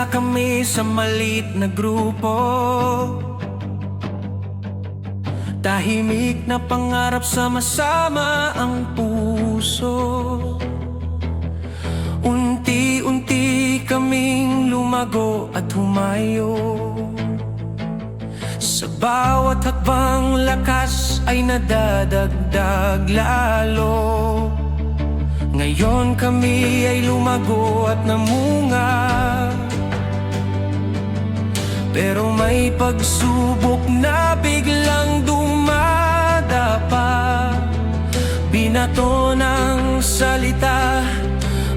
Nagsimula kami sa maliit na grupo, tahimik na pangarap, sama-sama ang puso. Unti-unti kaming lumago at humayo. Sa bawat hakbang lakas ay nadadagdag lalo. Ngayon kami ay lumago at namunga, pero may pagsubok na biglang dumadapa. Binato ng salita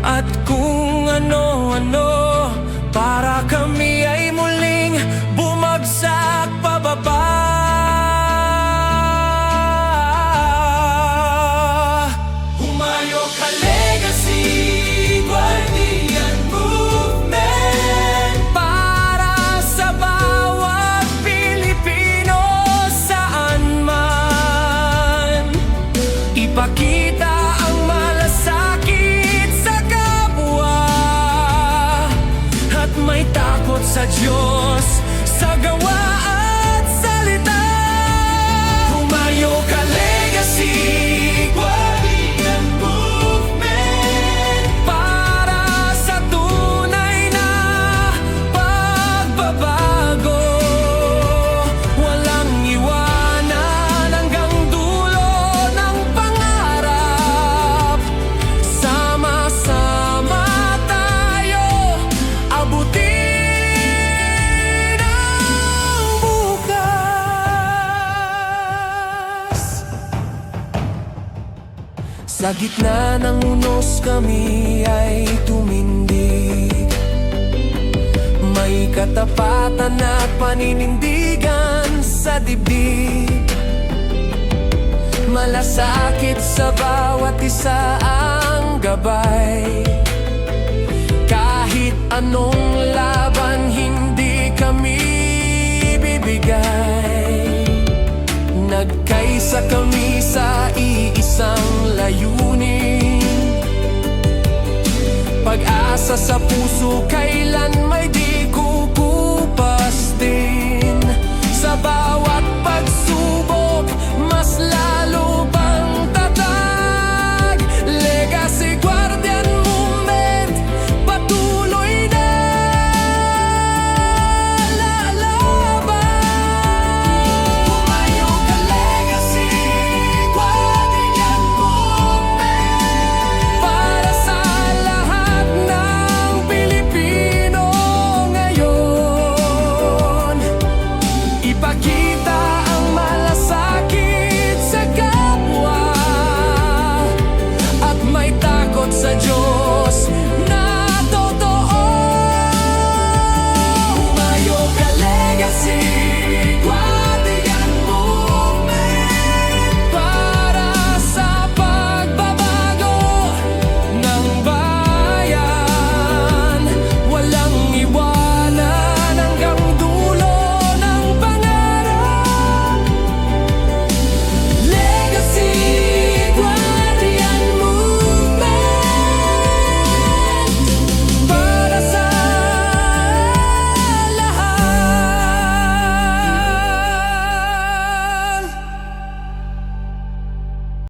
at kung ano-ano, para kami ay muling bumagsak pababa. Humayo ka Legacy Guardian Movement, para sa bawat Pilipino saan man. Ipakita ang malasakit sa kapwa at may takot sa Diyos, sa gawa at salita. Humayo ka Legacy Guardian Movement, para sa tunay na pagbabago. Walang iwanan hanggang dulo ng pangarap. Sama-sama tayo abutin ang bukas. Sa gitna ng unos kami ay tumindig, may katapatan at paninindigan sa dibdib. Malasakit sa bawat isa ang gabay, kahit anong laban hindi kami bibigay. Nagkaisa kami sa iisang layunin, pag-asa sa puso kailan may di